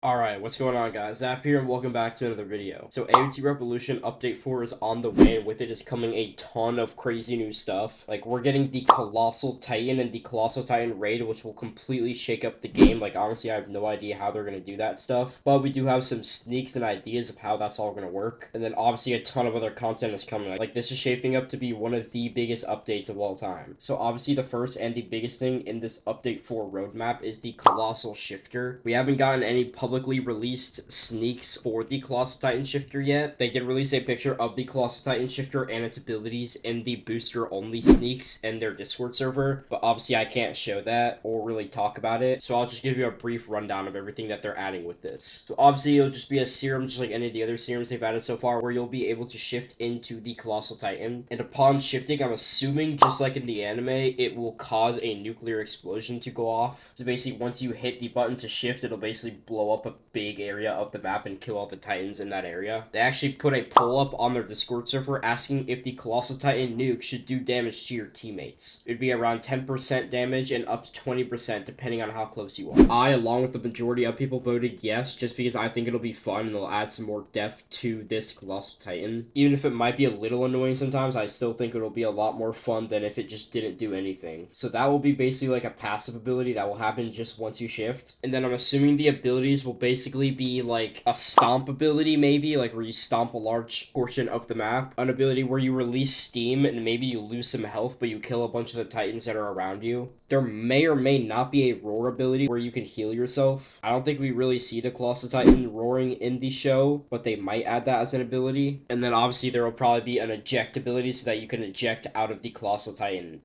Alright, what's going on, guys? Zap here and welcome back to another video. So AOT Revolution Update 4 is on the way, and with it is coming a ton of crazy new stuff. Like, we're getting the Colossal Titan and the Colossal Titan Raid, which will completely shake up the game. Like, honestly, I have no idea how they're going to do that stuff. But we do have some sneaks and ideas of how that's all going to work. And then, obviously, a ton of other content is coming. Like, this is shaping up to be one of the biggest updates of all time. So, obviously, the first and the biggest thing in this Update 4 roadmap is the Colossal Shifter. We haven't gotten any publicly released sneaks for the Colossal Titan Shifter yet. They did release a picture of the Colossal Titan Shifter and its abilities in the booster only sneaks in their Discord server, but obviously I can't show that or really talk about it, so I'll just give you a brief rundown of everything that they're adding with this. So obviously it'll just be a serum just like any of the other serums they've added so far, where you'll be able to shift into the Colossal Titan, and upon shifting, I'm assuming just like in the anime, it will cause a nuclear explosion to go off. So basically once you hit the button to shift, it'll basically blow up a big area of the map and kill all the titans in that area. They actually put a poll up on their Discord server asking if the Colossal Titan nuke should do damage to your teammates. It'd be around 10% damage and up to 20% depending on how close you are. I, along with the majority of people, voted yes, just because I think it'll be fun and it'll add some more depth to this Colossal Titan. Even if it might be a little annoying sometimes, I still think it'll be a lot more fun than if it just didn't do anything. So that will be basically like a passive ability that will happen just once you shift. And then I'm assuming the abilities will basically be like a stomp ability, maybe like where you stomp a large portion of the map, an ability where you release steam and maybe you lose some health but you kill a bunch of the titans that are around you. There may or may not be a roar ability where you can heal yourself. I don't think we really see the Colossal Titan roaring in the show, but they might add that as an ability. And then obviously there will probably be an eject ability so that you can eject out of the Colossal Titan.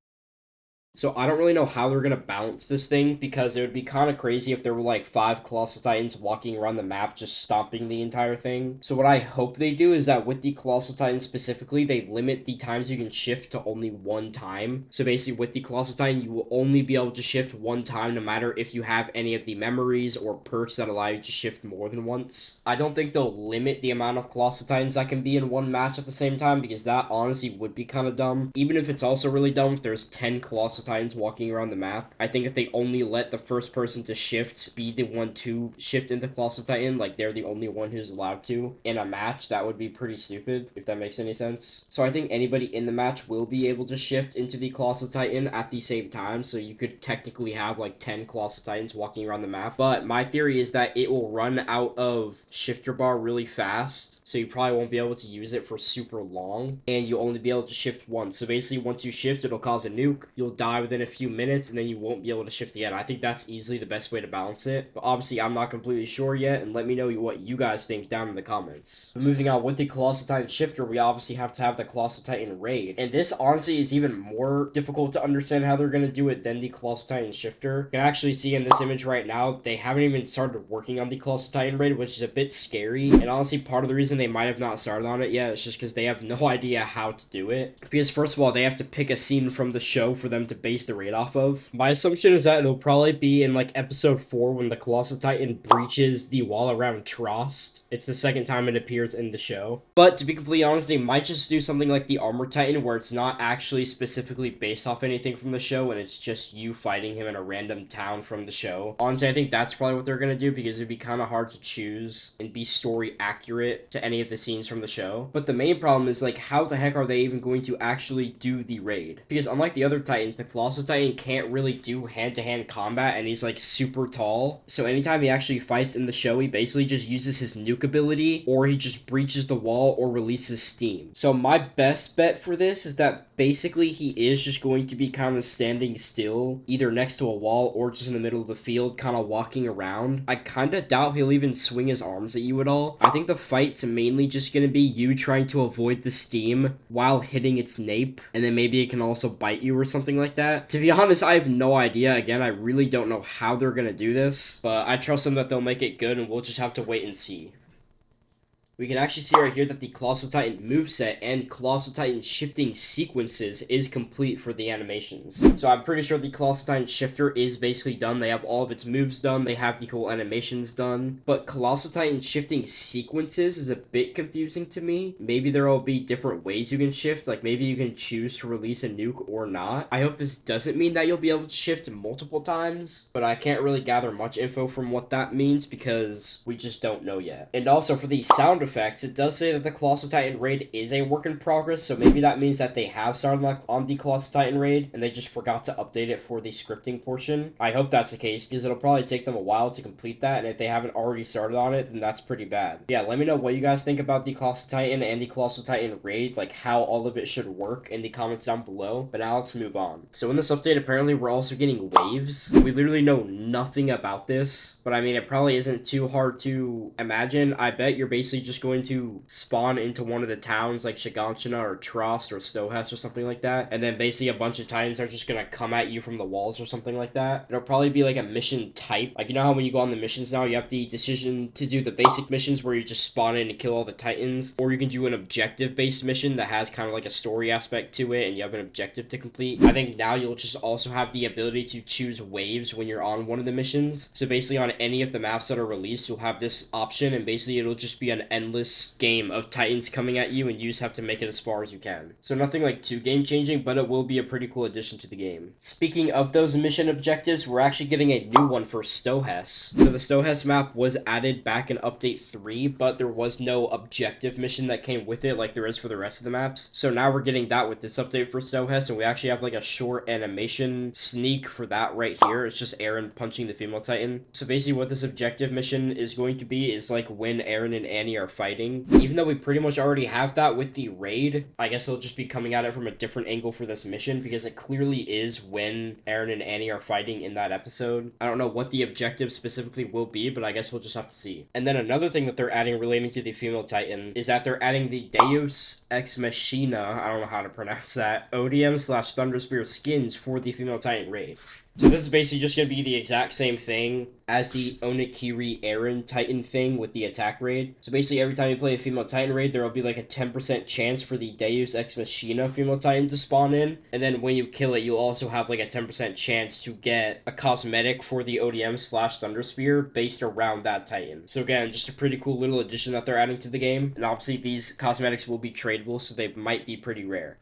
So I don't really know how they're going to balance this thing, because it would be kind of crazy if there were like 5 Colossal Titans walking around the map just stomping the entire thing. So what I hope they do is that with the Colossal Titan specifically, they limit the times you can shift to only one time. So basically with the Colossal Titan, you will only be able to shift one time no matter if you have any of the memories or perks that allow you to shift more than once. I don't think they'll limit the amount of Colossal Titans that can be in one match at the same time, because that honestly would be kind of dumb. Even if it's also really dumb if there's 10 Colossal Titans walking around the map. I think if they only let the first person to shift be the one to shift into Colossal Titan, like they're the only one who's allowed to in a match, that would be pretty stupid, if that makes any sense. So I think anybody in the match will be able to shift into the Colossal Titan at the same time, so you could technically have like 10 Colossal Titans walking around the map. But my theory is that it will run out of shifter bar really fast, so you probably won't be able to use it for super long, and you'll only be able to shift once. So basically once you shift, it'll cause a nuke, you'll die within a few minutes, and then you won't be able to shift again. I think that's easily the best way to balance it, but obviously I'm not completely sure yet, and let me know what you guys think down in the comments. But moving on, with the Colossal Titan Shifter, we obviously have to have the Colossal Titan Raid, and this honestly is even more difficult to understand how they're going to do it than the Colossal Titan Shifter. You can actually see in this image right now, they haven't even started working on the Colossal Titan Raid, which is a bit scary, and honestly part of the reason they might have not started on it yet is just because they have no idea how to do it. Because first of all, they have to pick a scene from the show for them to base the raid off of. My assumption is that it'll probably be in like episode 4 when the Colossal Titan breaches the wall around Trost. It's the second time it appears in the show. But to be completely honest, they might just do something like the Armor Titan, where it's not actually specifically based off anything from the show, and it's just you fighting him in a random town from the show. Honestly, I think that's probably what they're gonna do, because it'd be kind of hard to choose and be story accurate to any of the scenes from the show. But the main problem is, like, how the heck are they even going to actually do the raid? Because unlike the other Titans, the Colossal Titan can't really do hand-to-hand combat, and he's like super tall, so anytime he actually fights in the show, he basically just uses his nuke ability, or he just breaches the wall or releases steam. So my best bet for this is that basically he is just going to be kind of standing still, either next to a wall or just in the middle of the field, kind of walking around. I kind of doubt he'll even swing his arms at you at all. I think the fight's mainly just going to be you trying to avoid the steam while hitting its nape, and then maybe it can also bite you or something like that. To be honest, I have no idea. Again, I really don't know how they're gonna do this, but I trust them that they'll make it good, and we'll just have to wait and see. we can actually see right here that the Colossal Titan moveset and Colossal Titan shifting sequences is complete for the animations. So I'm pretty sure the Colossal Titan shifter is basically done. They have all of its moves done. They have the whole animations done. But Colossal Titan shifting sequences is a bit confusing to me. Maybe there will be different ways you can shift. Like maybe you can choose to release a nuke or not. I hope this doesn't mean that you'll be able to shift multiple times, but I can't really gather much info from what that means because we just don't know yet. And also for the sound effects, it does say that the Colossal Titan Raid is a work in progress, so maybe that means that they have started on the Colossal Titan Raid and they just forgot to update it for the scripting portion. I hope that's the case because it'll probably take them a while to complete that, and if they haven't already started on it, then that's pretty bad. Yeah, let me know what you guys think about the Colossal Titan and the Colossal Titan Raid, like how all of it should work in the comments down below. But now let's move on. So in this update, apparently we're also getting waves. We literally know nothing about this, but I mean, it probably isn't too hard to imagine. I bet you're basically just going to spawn into one of the towns like Shiganshina or Trost or Stohess or something like that, and then basically a bunch of Titans are just gonna come at you from the walls or something like that. It'll probably be like a mission type. Like, you know how when you go on the missions now, you have the decision to do the basic missions where you just spawn in and kill all the Titans, or you can do an objective-based mission that has kind of like a story aspect to it, and you have an objective to complete. I think now you'll just also have the ability to choose waves when you're on one of the missions. So basically on any of the maps that are released, you'll have this option, and basically it'll just be an endless game of Titans coming at you, and you just have to make it as far as you can. So nothing like too game-changing, but it will be a pretty cool addition to the game. Speaking of those mission objectives, we're actually getting a new one for Stohess. So the Stohess map was added back in update 3, but there was no objective mission that came with it like there is for the rest of the maps. So now we're getting that with this update for Stohess, and we actually have like a short animation sneak for that right here. It's just Eren punching the female Titan. So basically what this objective mission is going to be is like when Eren and Annie are fighting. Even though we pretty much already have that with the raid, I guess it'll just be coming at it from a different angle for this mission because it clearly is when Eren and Annie are fighting in that episode. I don't know what the objective specifically will be, but I guess we'll just have to see. And then another thing that they're adding relating to the female Titan is that they're adding the Deus Ex Machina, I don't know how to pronounce that, ODM/thunderspear skins for the female Titan raid. So this is basically just going to be the exact same thing as the Onikiri Eren Titan thing with the attack raid. So basically every time you play a female Titan raid, there will be like a 10% chance for the Deus Ex Machina female Titan to spawn in. And then when you kill it, you'll also have like a 10% chance to get a cosmetic for the ODM/thunderspear based around that Titan. So again, just a pretty cool little addition that they're adding to the game. And obviously these cosmetics will be tradable, so they might be pretty rare.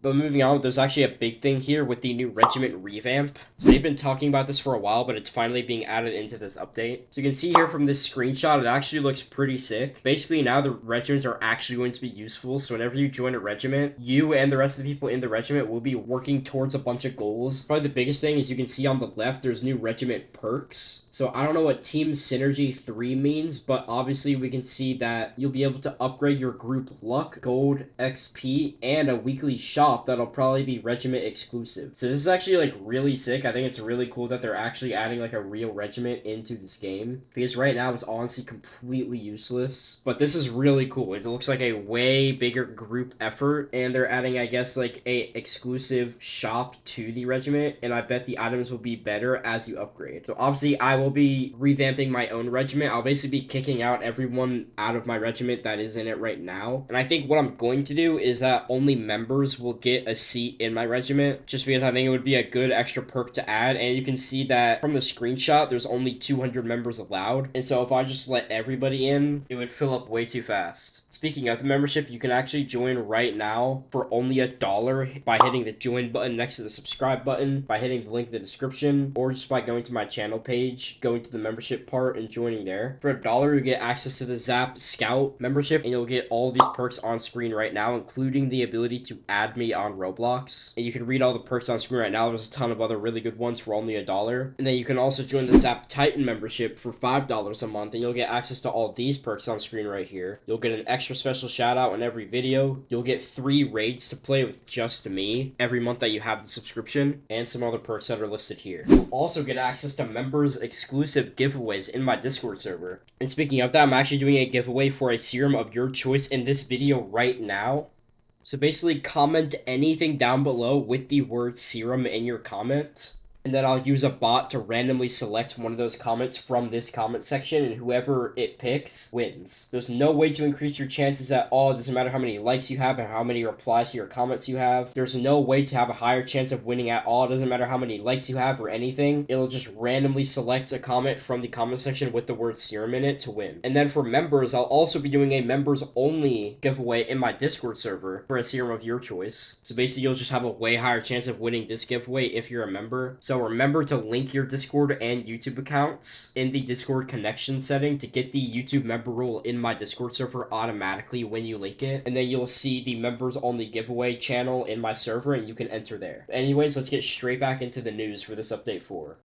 But moving on, there's actually a big thing here with the new Regiment Revamp. So they've been talking about this for a while, but it's finally being added into this update. So you can see here from this screenshot, it actually looks pretty sick. Basically, now the regiments are actually going to be useful. So whenever you join a regiment, you and the rest of the people in the regiment will be working towards a bunch of goals. Probably the biggest thing is you can see on the left, there's new regiment perks. So I don't know what Team Synergy 3 means, but obviously we can see that you'll be able to upgrade your group luck, gold, XP, and a weekly shop that'll probably be regiment exclusive. So this is actually like really sick. I think it's really cool that they're actually adding like a real regiment into this game, because right now it's honestly completely useless. But this is really cool. It looks like a way bigger group effort, and they're adding, I guess, like a exclusive shop to the regiment, and I bet the items will be better as you upgrade. So obviously I will be revamping my own regiment. I'll basically be kicking out everyone out of my regiment that is in it right now. And I think what I'm going to do is that only members will get a seat in my regiment, just because I think it would be a good extra perk to add. And you can see that from the screenshot, there's only 200 members allowed. And so if I just let everybody in, it would fill up way too fast. Speaking of the membership, you can actually join right now for only $1 by hitting the join button next to the subscribe button, by hitting the link in the description, or just by going to my channel page, going to the membership part and joining there. For $1, you get access to the Zap Scout membership, and you'll get all these perks on screen right now, including the ability to add me on Roblox. And you can read all the perks on screen right now. There's a ton of other really good ones for only $1. And then you can also join the Zap Titan membership for $5 a month, and you'll get access to all these perks on screen right here. You'll get an extra special shout out in every video. You'll get 3 raids to play with just me every month that you have the subscription, and some other perks that are listed here. You'll also get access to members exclusive giveaways in my Discord server. And speaking of that, I'm actually doing a giveaway for a serum of your choice in this video right now. So basically comment anything down below with the word serum in your comment, And then I'll use a bot to randomly select one of those comments from this comment section, and whoever it picks wins. There's no way to increase your chances at all. It doesn't matter how many likes you have and how many replies to your comments you have. There's no way to have a higher chance of winning at all. It doesn't matter how many likes you have or anything. It'll just randomly select a comment from the comment section with the word serum in it to win. And then for members, I'll also be doing a members only giveaway in my Discord server for a serum of your choice. So basically you'll just have a way higher chance of winning this giveaway if you're a member. So remember to link your Discord and YouTube accounts in the Discord connection setting to get the YouTube member role in my Discord server automatically when you link it. And then you'll see the members only giveaway channel in my server and you can enter there. Anyways, let's get straight back into the news for this update 4.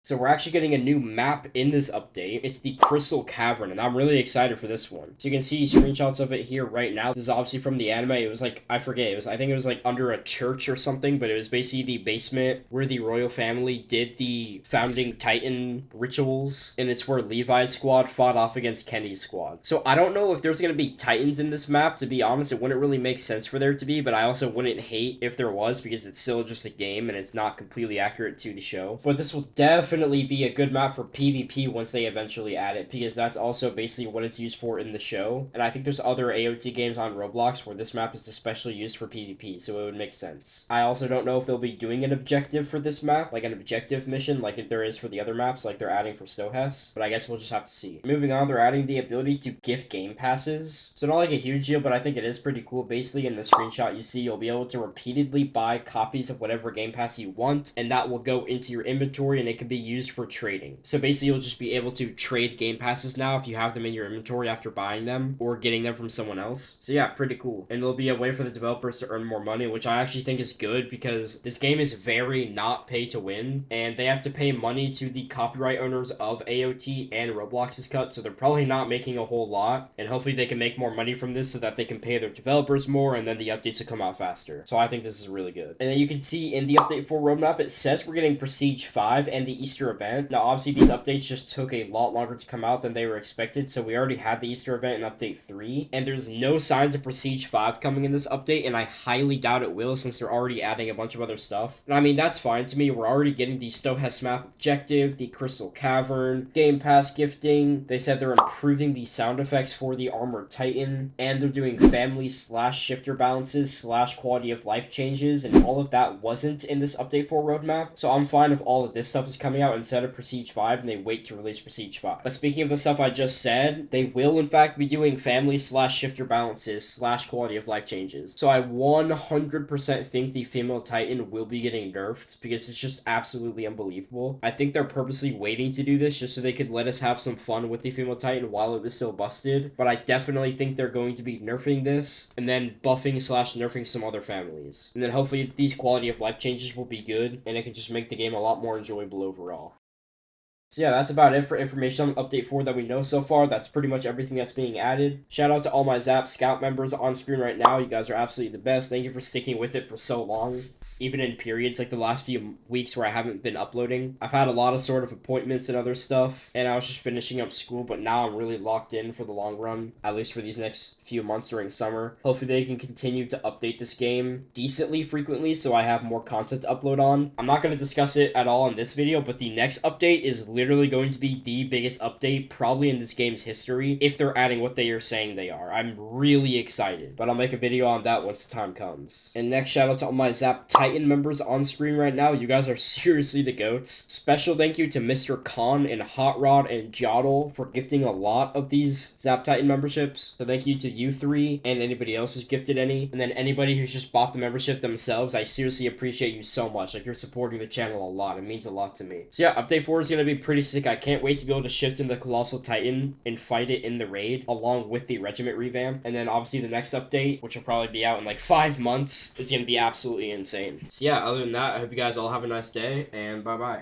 So we're actually getting a new map in this update. It's the Crystal Cavern, and I'm really excited for this one. So you can see screenshots of it here right now. This is obviously from the anime. It was like, I forget, I think it was like under a church or something, but it was basically the basement where the royal family did the founding Titan rituals, and it's where Levi's squad fought off against Kenny's squad. So I don't know if there's going to be Titans in this map. To be honest, it wouldn't really make sense for there to be, but I also wouldn't hate if there was, because it's still just a game and it's not completely accurate to the show. But this will definitely be a good map for PvP once they eventually add it, because that's also basically what it's used for in the show. And I think there's other AOT games on Roblox where this map is especially used for PvP, so it would make sense. I also don't know if they'll be doing an objective for this map, like an objective mission like there is for the other maps, like they're adding for Stohess, but I guess we'll just have to see. Moving on, they're adding the ability to gift game passes. So not like a huge deal, but I think it is pretty cool. Basically, in the screenshot you see, you'll be able to repeatedly buy copies of whatever game pass you want, and that will go into your inventory and it can be used for trading. So basically you'll just be able to trade game passes now if you have them in your inventory after buying them or getting them from someone else. So yeah, pretty cool. And it'll be a way for the developers to earn more money, which I actually think is good, because this game is very not pay to win, and they have to pay money to the copyright owners of AOT and Roblox's cut, so they're probably not making a whole lot, and hopefully they can make more money from this so that they can pay their developers more, and then the updates will come out faster. So I think this is really good. And then you can see in the update 4 roadmap, it says we're getting Prestige 5 and the Easter event. Now obviously these updates just took a lot longer to come out than they were expected, so we already had the Easter event in update 3, and there's no signs of Prestige 5 coming in this update, and I highly doubt it will, since they're already adding a bunch of other stuff. And I mean, that's fine to me. We're already getting the Stohess Map Objective, the Crystal Cavern, Gamepass Gifting. They said they're improving the sound effects for the Armored Titan, and they're doing family/shifter balances/quality of life changes, and all of that wasn't in this update 4 roadmap. So I'm fine if all of this stuff is coming out instead of Prestige 5 and they wait to release Prestige 5. But speaking of the stuff I just said, they will in fact be doing family/shifter balances/quality of life changes. So I 100% think the female Titan will be getting nerfed, because it's just absolutely unbelievable. I think they're purposely waiting to do this just so they could let us have some fun with the female Titan while it was still busted. But I definitely think they're going to be nerfing this and then buffing/nerfing some other families. And then hopefully these quality of life changes will be good and it can just make the game a lot more enjoyable overall. So yeah, that's about it for information on Update 4 that we know so far. That's pretty much everything that's being added. Shout out to all my Zap Scout members on screen right now. You guys are absolutely the best. Thank you for sticking with it for so long. Even in periods like the last few weeks where I haven't been uploading. I've had a lot of sort of appointments and other stuff, and I was just finishing up school, but now I'm really locked in for the long run, at least for these next few months during summer. Hopefully they can continue to update this game decently frequently so I have more content to upload on. I'm not going to discuss it at all in this video, but the next update is literally going to be the biggest update probably in this game's history if they're adding what they are saying they are. I'm really excited, but I'll make a video on that once the time comes. And next, shout out to all my Zap Titan members on screen right now. You guys are seriously the goats. Special thank you to Mr. Khan and Hot Rod and Jottle for gifting a lot of these Zap Titan memberships. So thank you to you three and anybody else who's gifted any. And then anybody who's just bought the membership themselves, I seriously appreciate you so much. Like, you're supporting the channel a lot. It means a lot to me. So yeah, update 4 is going to be pretty sick. I can't wait to be able to shift into Colossal Titan and fight it in the raid along with the Regiment Revamp. And then obviously the next update, which will probably be out in like 5 months, is going to be absolutely insane. So yeah, other than that, I hope you guys all have a nice day, and bye-bye.